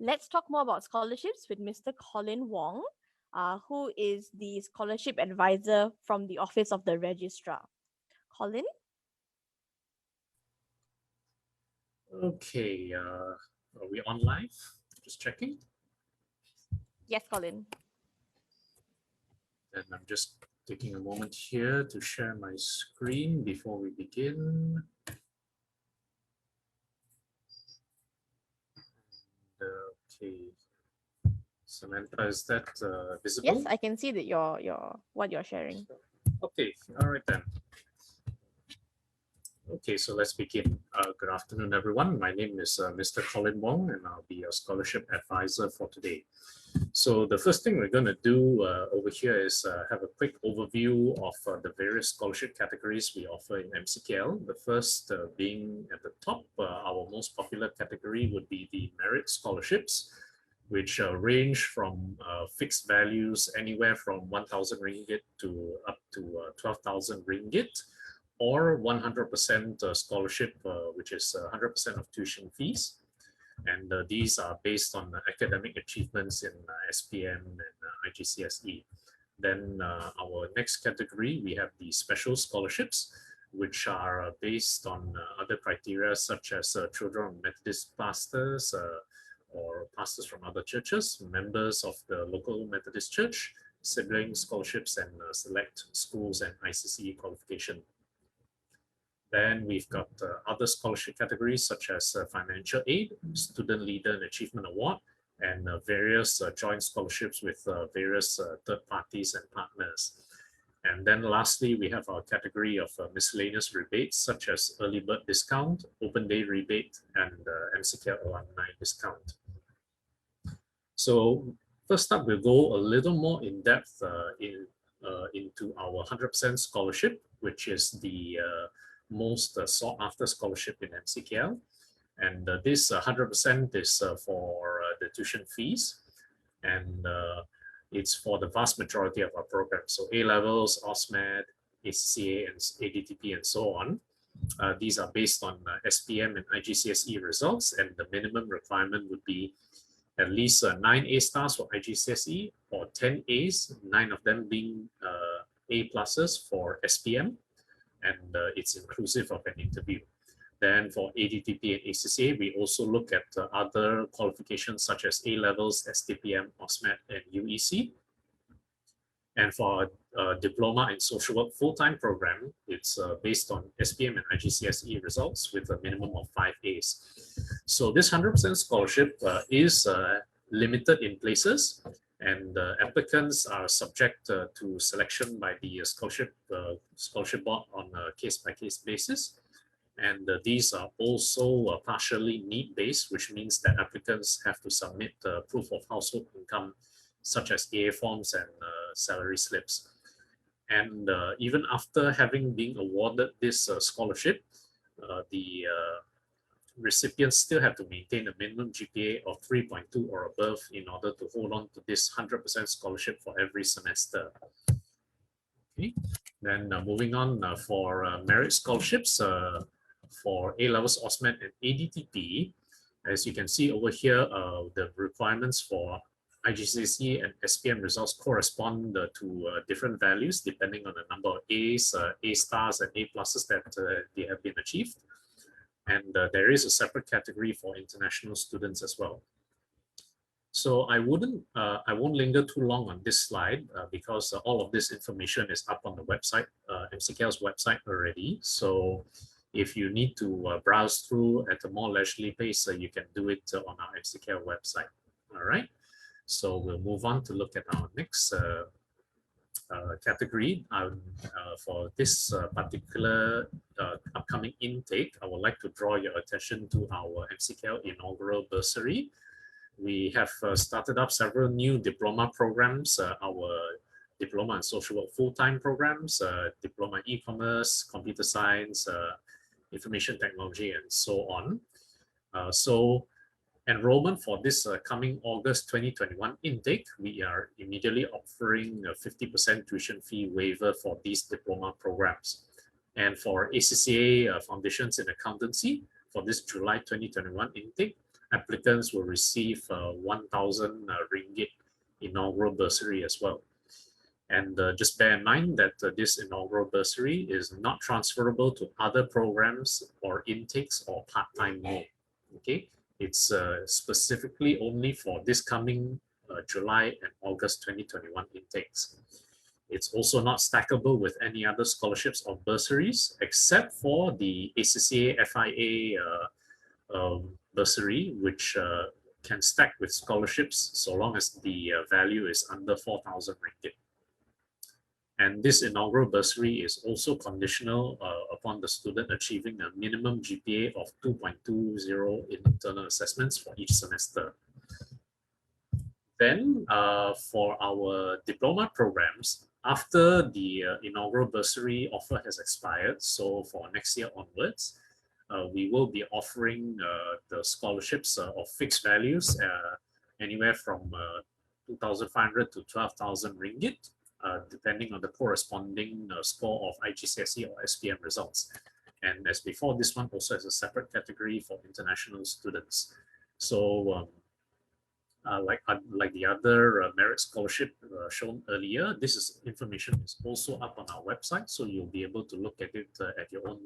Let's talk more about scholarships with Mr. Colin Wong, who is the scholarship advisor from the Office of the Registrar. Colin? Okay, are we on live? Just checking. Yes, Colin. And I'm just taking a moment here to share my screen before we begin. Okay, Samantha, is that Yes, visible? I can see that your what you're sharing. Okay, all right then. Okay, so let's begin. Good afternoon, everyone. My name is Mr. Colin Wong, and I'll be your scholarship advisor for today. So the first thing we're going to do over here is have a quick overview of the various scholarship categories we offer in MCKL. The first being at the top, our most popular category would be the merit scholarships, which range from fixed values anywhere from 1,000 ringgit to up to 12,000 ringgit, or 100% scholarship, which is 100% of tuition fees. And these are based on academic achievements in SPM and IGCSE. Then our next category, we have the special scholarships, which are based on other criteria such as children of Methodist pastors or pastors from other churches, members of the local Methodist church, sibling scholarships, and select schools and ICCE qualification. Then we've got other scholarship categories such as financial aid, student leader and achievement award, and various joint scholarships with various third parties and partners. And then lastly, we have our category of miscellaneous rebates such as early bird discount, open day rebate, and MCKL alumni discount. So first up, we'll go a little more in depth into our 100% scholarship, which is the most sought after scholarship in MCKL. And this 100% is for the tuition fees. And it's for the vast majority of our programs. So A-levels, OSMED, ACCA, and ADTP, and so on. These are based on SPM and IGCSE results, and the minimum requirement would be at least 9 A stars for IGCSE or 10 A's, 9 of them being A pluses for SPM, and it's inclusive of an interview. Then for ADTP and ACCA, we also look at other qualifications such as A-levels, STPM, OSMED, and UEC. And for diploma in social work full-time program, it's based on SPM and IGCSE results with a minimum of 5 A's. So this 100% scholarship is limited in places, and applicants are subject to selection by the scholarship board on a case-by-case basis. And these are also partially need-based, which means that applicants have to submit proof of household income, such as EA forms and salary slips. And even after having been awarded this scholarship, the recipients still have to maintain a minimum GPA of 3.2 or above in order to hold on to this 100% scholarship for every semester. Okay, then moving on for merit scholarships for A-levels, OSMED, and ADTP. As you can see over here, the requirements for IGCSE and SPM results correspond to different values depending on the number of A's, A stars, and A pluses that they have been achieved. And there is a separate category for international students as well. So I won't linger too long on this slide because all of this information is up on the website, MCKL's website already. So if you need to browse through at a more leisurely pace, you can do it on our MCKL website. All right. So we'll move on to look at our next category. For this particular upcoming intake, I would like to draw your attention to our MCKL Inaugural Bursary. We have started up several new diploma programs, our diploma in social work full-time programs, diploma in e-commerce, computer science, information technology, and so on. So enrollment for this coming August 2021 intake, we are immediately offering a 50% tuition fee waiver for these diploma programs. And for ACCA Foundations in Accountancy, for this July 2021 intake, applicants will receive 1,000 ringgit inaugural bursary as well. And just bear in mind that this inaugural bursary is not transferable to other programs or intakes or part-time mode. Okay, it's specifically only for this coming July and August 2021 intakes. It's also not stackable with any other scholarships or bursaries except for the ACCA FIA bursary, which can stack with scholarships so long as the value is under 4,000 ringgit. And this inaugural bursary is also conditional upon the student achieving a minimum GPA of 2.20 in internal assessments for each semester. Then for our diploma programs, after the inaugural bursary offer has expired, so for next year onwards, we will be offering the scholarships of fixed values anywhere from 2,500 to 12,000 ringgit, depending on the corresponding score of IGCSE or SPM results. And as before, this one also has a separate category for international students. So like the other merit scholarship shown earlier, this information is also up on our website, so you'll be able to look at it at your own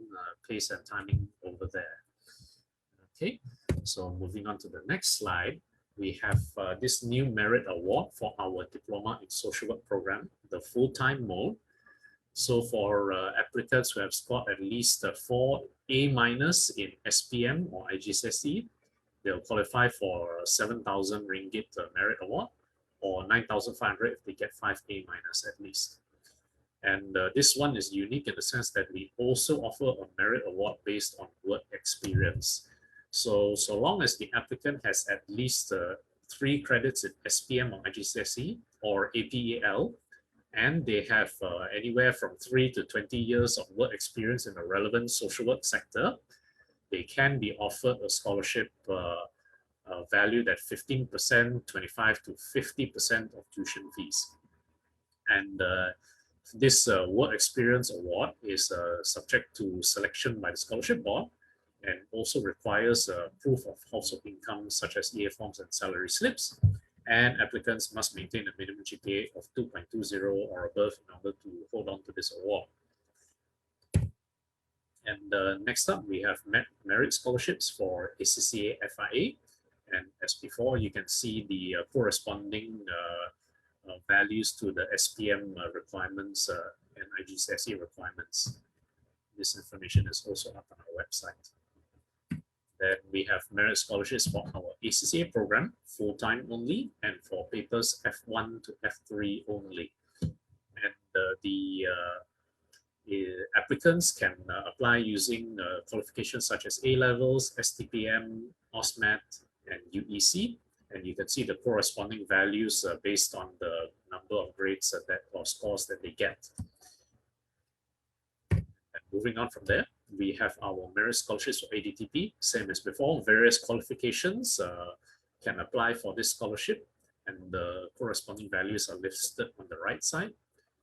pace and timing over there. Okay, so moving on to the next slide, we have this new merit award for our diploma in social work program, the full-time mode. So for applicants who have scored at least 4 A- in SPM or IGCSE, they'll qualify for 7,000 ringgit merit award, or 9,500 if they get 5 A- at least. And this one is unique in the sense that we also offer a merit award based on work experience. So long as the applicant has at least 3 credits in SPM or IGCSE or APEL, and they have anywhere from 3 to 20 years of work experience in a relevant social work sector, they can be offered a scholarship valued at 15%, 25 to 50% of tuition fees. And this work experience award is subject to selection by the scholarship board, and also requires proof of household income such as EA forms and salary slips. And applicants must maintain a minimum GPA of 2.20 or above in order to hold on to this award. And next up, we have merit scholarships for ACCA FIA. And as before, you can see the corresponding values to the SPM requirements and IGCSE requirements. This information is also up on our website. Then we have merit scholarships for our ACCA program, full-time only, and for papers F1 to F3 only. And the applicants can apply using qualifications such as A-levels, STPM, OSMAT, and UEC. And you can see the corresponding values based on the number of grades or scores that they get. And moving on from there, we have our merit scholarships for ADTP, same as before. Various qualifications can apply for this scholarship, and the corresponding values are listed on the right side.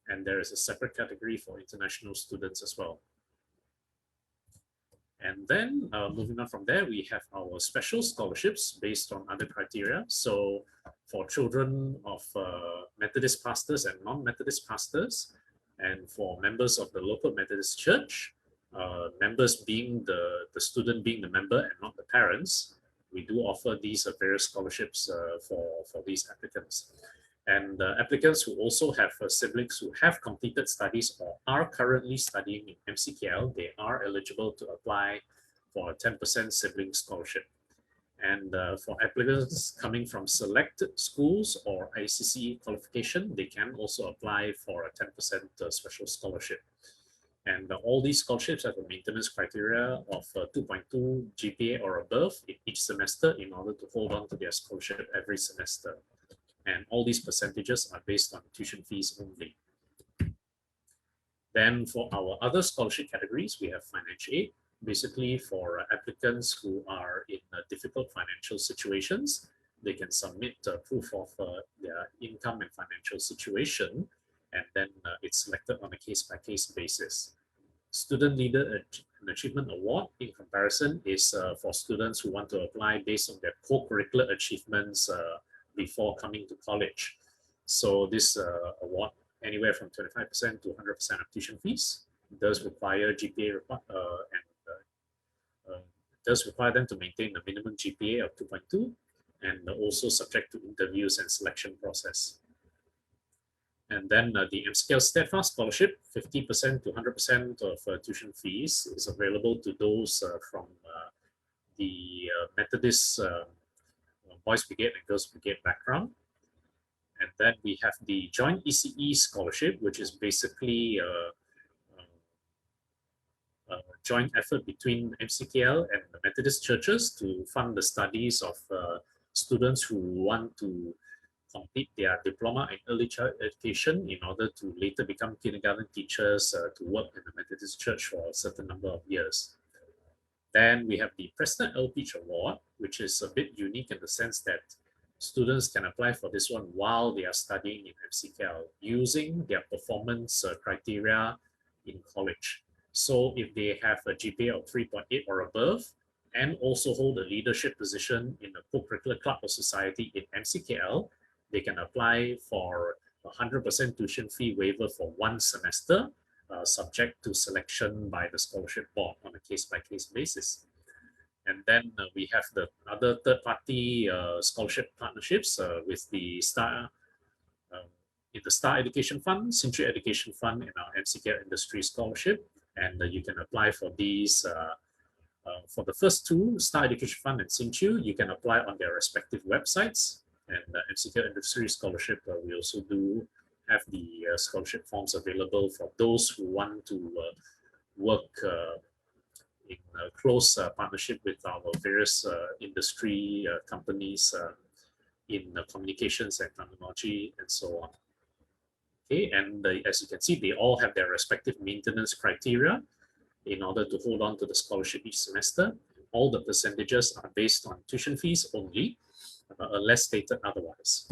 And there is a separate category for international students as well. And then moving on from there, we have our special scholarships based on other criteria. So for children of Methodist pastors and non-Methodist pastors, and for members of the local Methodist church, members being the student being the member and not the parents, we do offer these various scholarships for these applicants. And applicants who also have siblings who have completed studies or are currently studying in MCKL, they are eligible to apply for a 10% sibling scholarship. And for applicants coming from selected schools or ICC qualification, they can also apply for a 10% special scholarship. And all these scholarships have a maintenance criteria of 2.2 GPA or above in each semester in order to hold on to their scholarship every semester. And all these percentages are based on tuition fees only. Then for our other scholarship categories, we have financial aid, basically for applicants who are in difficult financial situations. They can submit proof of their income and financial situation, and then it's selected on a case-by-case basis. Student leader an achievement award in comparison is for students who want to apply based on their co-curricular achievements before coming to college. So this award, anywhere from 25% to 100% of tuition fees, does require GPA does require them to maintain a minimum GPA of 2.2 and also subject to interviews and selection process. And then the MCKL Steadfast Scholarship, 50% to 100% of tuition fees is available to those from the Methodist Boys Brigade and Girls Brigade background. And then we have the Joint ECE Scholarship, which is basically a joint effort between MCKL and the Methodist churches to fund the studies of students who want to complete their diploma in early childhood education in order to later become kindergarten teachers to work in the Methodist Church for a certain number of years. Then we have the President Elpich Award, which is a bit unique in the sense that students can apply for this one while they are studying in MCKL using their performance criteria in college. So if they have a GPA of 3.8 or above and also hold a leadership position in a co-curricular club or society in MCKL, they can apply for 100% tuition fee waiver for 1 semester, subject to selection by the scholarship board on a case-by-case basis. And then we have the other third-party scholarship partnerships with the Star Education Fund, Century Education Fund, and our MCKL Industry Scholarship. And you can apply for these. For the first two, Star Education Fund and Sinchu, you can apply on their respective websites. And MCKL Industry Scholarship, we also do have the scholarship forms available for those who want to work in close partnership with our various industry companies in communications and technology and so on. Okay, and as you can see, they all have their respective maintenance criteria in order to hold on to the scholarship each semester. All the percentages are based on tuition fees only, unless stated otherwise.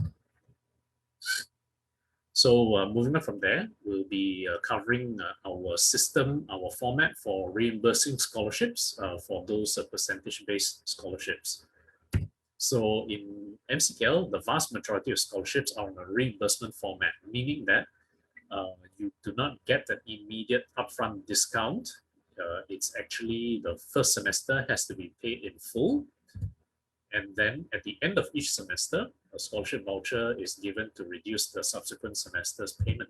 So moving on from there, we'll be covering our system, our format for reimbursing scholarships for those percentage-based scholarships. So in MCKL, the vast majority of scholarships are on a reimbursement format, meaning that you do not get an immediate upfront discount. It's actually the first semester has to be paid in full. And then at the end of each semester, a scholarship voucher is given to reduce the subsequent semester's payment.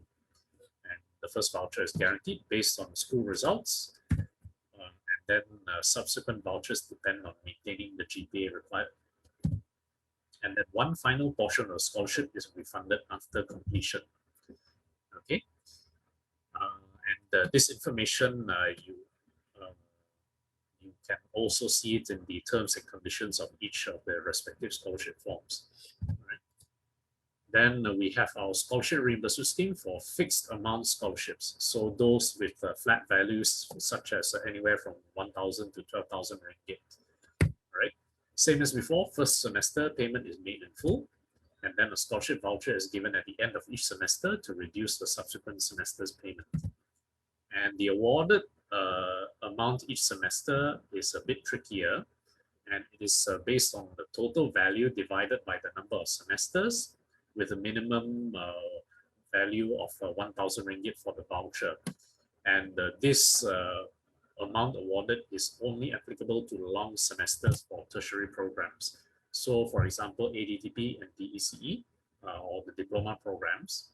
And the first voucher is guaranteed based on school results. And then subsequent vouchers depend on maintaining the GPA required. And then one final portion of the scholarship is refunded after completion. Okay. And this information you can also see it in the terms and conditions of each of the respective scholarship forms. Right. Then we have our scholarship reimbursement scheme for fixed amount scholarships. So those with flat values such as anywhere from 1,000 to 12,000 ringgit. Right. Same as before, first semester payment is made in full, and then a scholarship voucher is given at the end of each semester to reduce the subsequent semester's payment. And the awarded amount each semester is a bit trickier, and it is based on the total value divided by the number of semesters with a minimum value of 1,000 ringgit for the voucher. And this amount awarded is only applicable to long semesters for tertiary programs. So for example, ADTP and DECE or the diploma programs.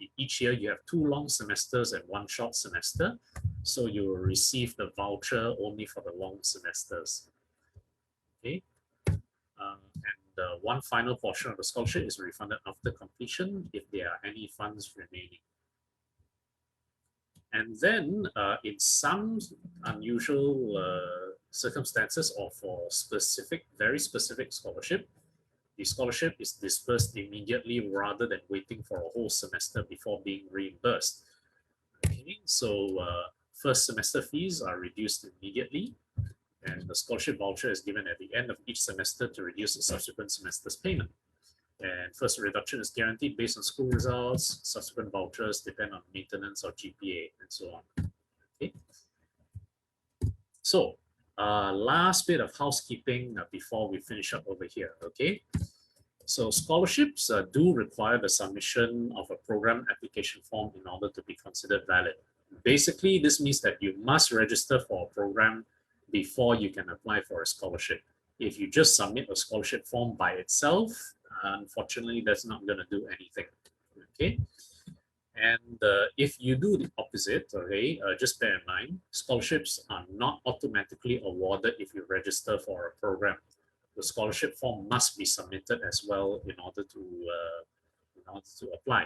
In each year, you have 2 long semesters and 1 short semester. So you will receive the voucher only for the long semesters. Okay. And one final portion of the scholarship is refunded after completion if there are any funds remaining. And then in some unusual circumstances or for specific, very specific scholarship, the scholarship is disbursed immediately rather than waiting for a whole semester before being reimbursed. Okay, so first semester fees are reduced immediately, and the scholarship voucher is given at the end of each semester to reduce the subsequent semester's payment. And first reduction is guaranteed based on school results. Subsequent vouchers depend on maintenance or GPA and so on. Okay. So last bit of housekeeping before we finish up over here, okay? So scholarships do require the submission of a program application form in order to be considered valid. Basically, this means that you must register for a program before you can apply for a scholarship. If you just submit a scholarship form by itself, unfortunately, that's not going to do anything. Okay. And if you do the opposite, okay, just bear in mind, scholarships are not automatically awarded if you register for a program. The scholarship form must be submitted as well in order to apply.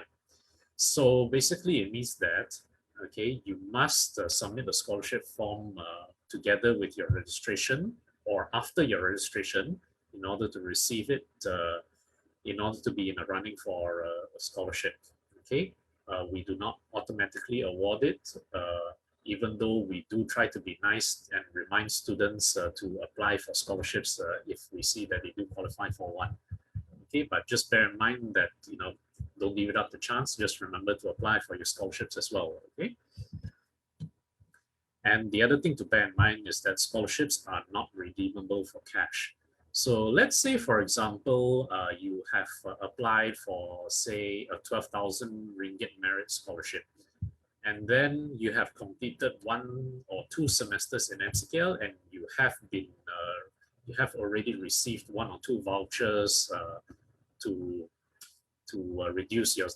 So basically, it means that okay, you must submit the scholarship form together with your registration or after your registration in order to receive it, in order to be in a running for a scholarship. Okay, we do not automatically award it. Even though we do try to be nice and remind students to apply for scholarships if we see that they do qualify for one. Okay, but just bear in mind that, don't leave it up to chance. Just remember to apply for your scholarships as well. Okay. And the other thing to bear in mind is that scholarships are not redeemable for cash. So let's say, for example, you have applied for, say, a 12,000 ringgit merit scholarship, and then you have completed 1 or 2 semesters in MCKL, and you have already received 1 or 2 vouchers to reduce your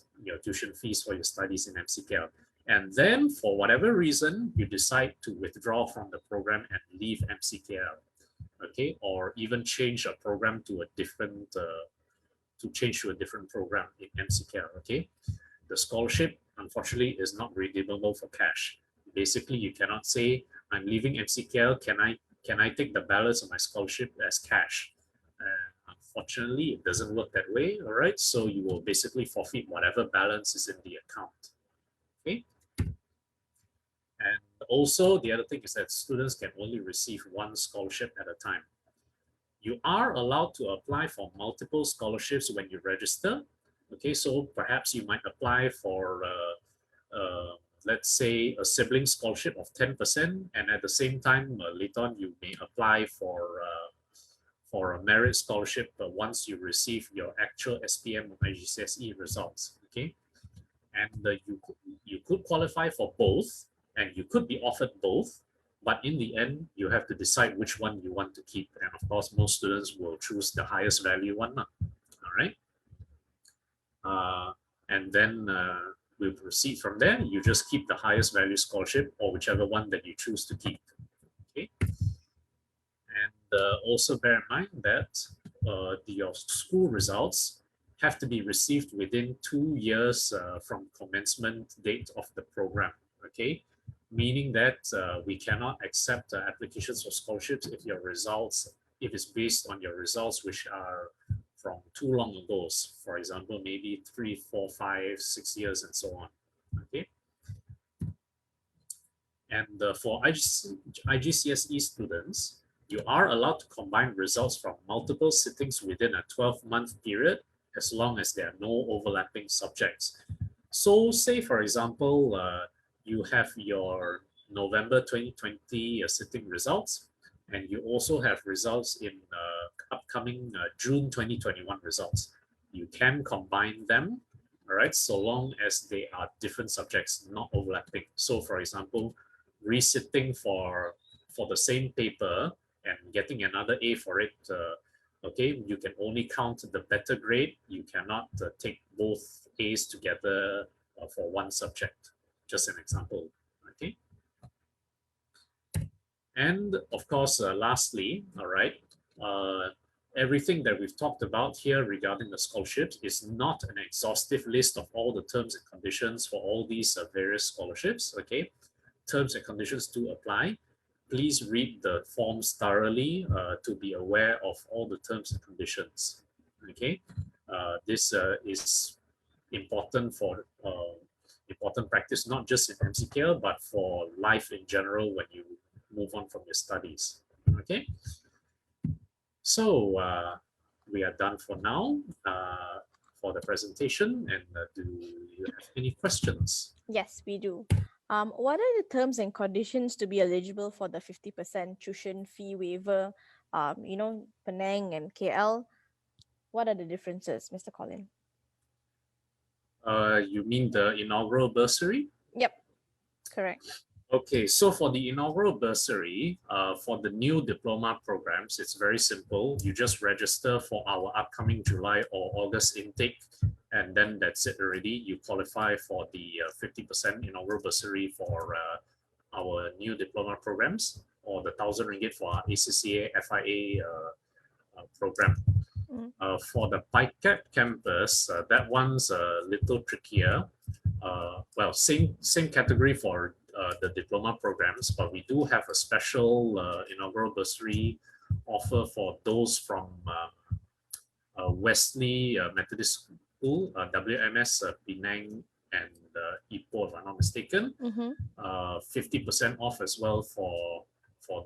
tuition fees for your studies in MCKL. And then for whatever reason, you decide to withdraw from the program and leave MCKL, okay? Or even change a program to change to a different program in MCKL, okay? The scholarship, unfortunately, is not redeemable for cash. Basically, you cannot say, I'm leaving MCKL, can I take the balance of my scholarship as cash? Unfortunately, it doesn't work that way, all right? So you will basically forfeit whatever balance is in the account, okay? And also, the other thing is that students can only receive 1 scholarship at a time. You are allowed to apply for multiple scholarships when you register, okay? So perhaps you might apply for, let's say, a sibling scholarship of 10%, and at the same time, later on, you may apply for a merit scholarship once you receive your actual SPM or IGCSE results, okay? And you could qualify for both, and you could be offered both, but in the end, you have to decide which one you want to keep. And of course, most students will choose the highest value one, all right? And then we'll proceed from there. You just keep the highest value scholarship or whichever one that you choose to keep, okay? And also bear in mind that your school results have to be received within 2 years from commencement date of the program, okay? Meaning that we cannot accept applications for scholarships if it's based on your results which are from too long ago. For example, maybe 3, 4, 5, 6 years and so on, okay? And for IGCSE students, you are allowed to combine results from multiple sittings within a 12-month period, as long as there are no overlapping subjects. So say, for example, you have your November 2020 sitting results, and you also have results in upcoming June 2021 results. You can combine them, all right, so long as they are different subjects, not overlapping. So for example, resitting for the same paper and getting another A for it, okay, you can only count the better grade. You cannot take both A's together for one subject. Just an example, okay? And of course, lastly, all right, everything that we've talked about here regarding the scholarships is not an exhaustive list of all the terms and conditions for all these various scholarships, okay? Terms and conditions do apply. Please read the forms thoroughly to be aware of all the terms and conditions, okay? This is important for important practice, not just in MCKL, but for life in general when you move on from your studies, okay? So we are done for now for the presentation. And do you have any questions? Yes, we do. What are the terms and conditions to be eligible for the 50% tuition fee waiver? Penang and KL. What are the differences, Mr. Colin? You mean the inaugural bursary? Yep, correct. Okay, so for the inaugural bursary, for the new diploma programs, it's very simple. You just register for our upcoming July or August intake, and then that's it already. You qualify for the 50% inaugural bursary for our new diploma programs, or the R1,000 for our ACCA FIA program. Mm. For the PICAT campus, that one's a little trickier. Well, same category for the diploma programs, but we do have a special inaugural bursary offer for those from Wesley Methodist School, WMS Penang and Ipoh, if I'm not mistaken. Mm-hmm. 50% off as well for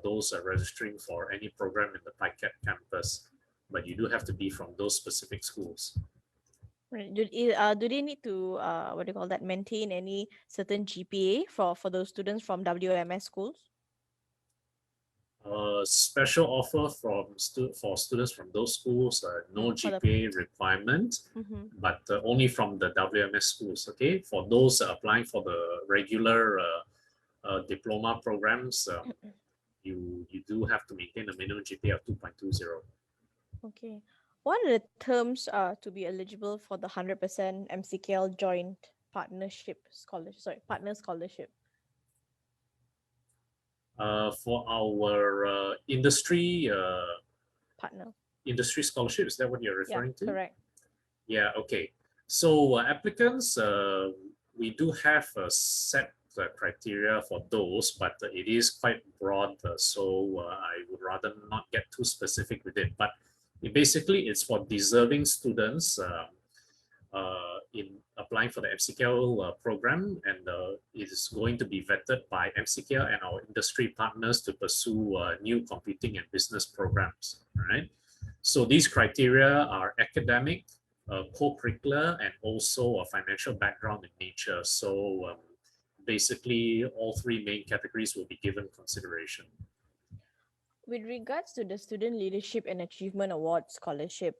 those registering for any program in the PICAT campus, but you do have to be from those specific schools. Right. Do they need to what do you call that, maintain any certain GPA for those students from WMS schools? Special offer for students from those schools, no For the GPA requirement, mm-hmm. but only from the WMS schools. Okay, for those applying for the regular diploma programs, you do have to maintain a minimum GPA of 2.20. Okay. What are the terms to be eligible for the 100% MCKL joint partnership scholarship? Sorry, partner scholarship. For our Partner. industry scholarship, is that what you're Yeah, referring to? correct. Yeah, okay. So applicants, we do have a set criteria for those, but it is quite broad. So I would rather not get too specific with it. But basically, it's for deserving students in applying for the MCKL program, and it is going to be vetted by MCKL and our industry partners to pursue new computing and business programs. Right. So these criteria are academic, co-curricular, and also a financial background in nature. So basically, all three main categories will be given consideration. With regards to the Student Leadership and Achievement Award scholarship,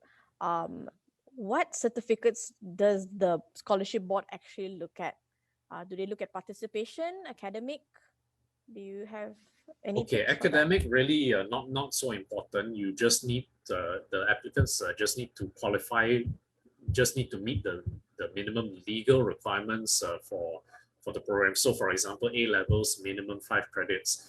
what certificates does the scholarship board actually look at? Do they look at participation, academic? Do you have any Okay, tips for that? academic really not so important. You just need the applicants just need to qualify, just need to meet the minimum legal requirements for the program. So, for example, A levels minimum 5 credits.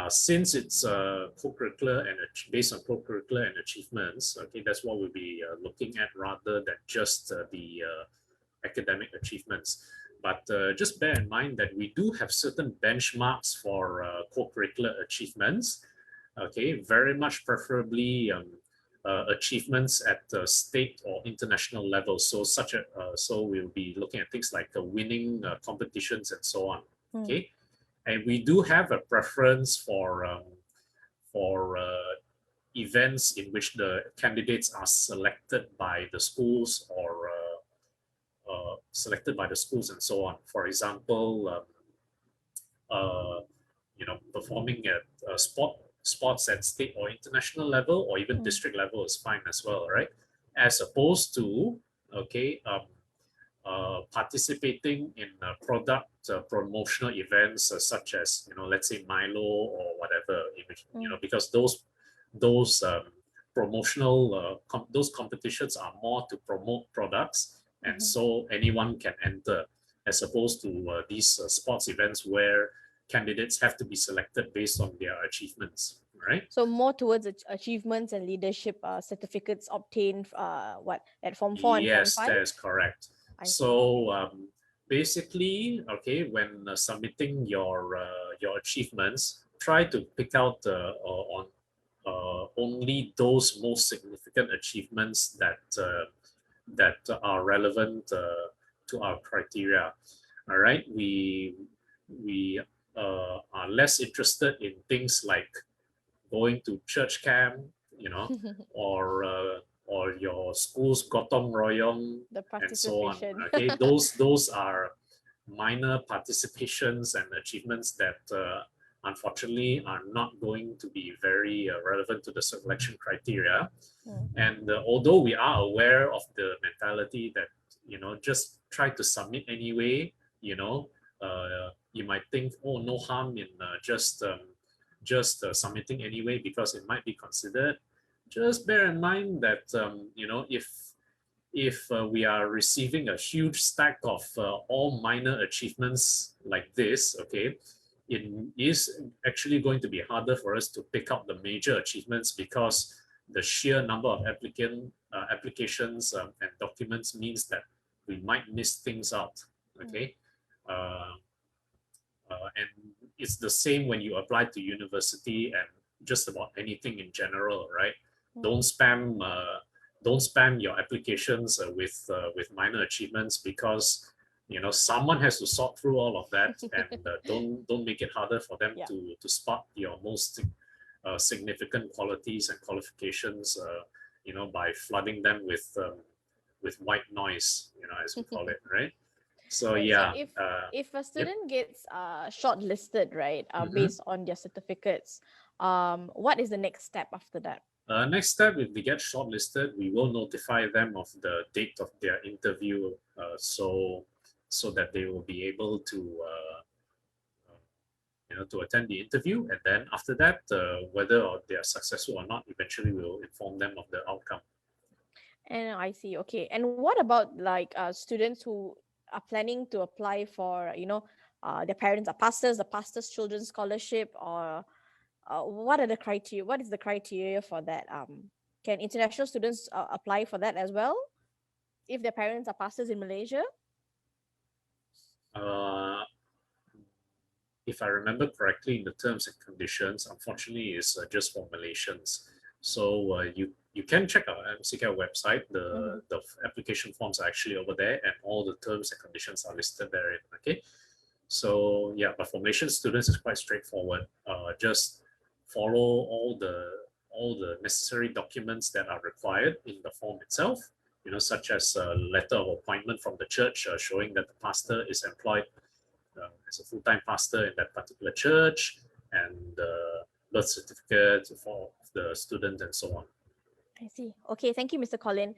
Since it's co-curricular and based on co-curricular and achievements, okay, that's what we'll be looking at rather than just the academic achievements. But just bear in mind that we do have certain benchmarks for co-curricular achievements. Okay, very much preferably achievements at the state or international level. So so we'll be looking at things like winning competitions and so on. Okay, and we do have a preference for events in which the candidates are selected by the schools or selected by the schools and so on. For example, performing at sports at state or international level, or even district level is fine as well, right? As opposed to participating in product promotional events such as let's say Milo or whatever, because those promotional those competitions are more to promote products, and so anyone can enter, as opposed to these sports events where candidates have to be selected based on their achievements, right? So more towards achievements and leadership certificates obtained at Form 4 and Form Yes, 5? that is correct. I So basically, okay, when submitting your achievements, try to pick out on only those most significant achievements that are relevant to our criteria. All right, we are less interested in things like going to church camp, or your school's gotong royong the and so on. participation. Okay, those are minor participations and achievements that unfortunately are not going to be very relevant to the selection criteria. Mm. And although we are aware of the mentality that, just try to submit anyway, you might think, oh, no harm in just submitting anyway because it might be considered. Just bear in mind that, if we are receiving a huge stack of all minor achievements like this, okay, it is actually going to be harder for us to pick up the major achievements because the sheer number of applications and documents means that we might miss things out. Okay, uh, and it's the same when you apply to university and just about anything in general, right? Mm. Don't spam don't spam your applications with minor achievements because someone has to sort through all of that, and don't make it harder for them Yeah. to spot your most significant qualities and qualifications, by flooding them with white noise, as we call it, right? So Right. So yeah, if a yep. student gets shortlisted, right, Mhm. based on their certificates, what is the next step after that? Next step, if they get shortlisted, we will notify them of the date of their interview, so that they will be able to to attend the interview, and then after that, whether or they are successful or not, eventually we will inform them of the outcome. And I see. Okay. And what about like students who are planning to apply for, their parents are pastors, the pastors' children's scholarship, or what are the criteria? What is the criteria for that? Can international students apply for that as well if their parents are pastors in Malaysia? Uh, if I remember correctly, in the terms and conditions, unfortunately, is just for Malaysians. So you can check our MCKL website. Mm-hmm. The application forms are actually over there, and all the terms and conditions are listed therein. Okay. So yeah, but for Malaysian students, it's quite straightforward. Just follow all the necessary documents that are required in the form itself. Such as a letter of appointment from the church showing that the pastor is employed as a full-time pastor in that particular church, and birth certificate for the student and so on. I see. Okay. Thank you, Mr. Colin.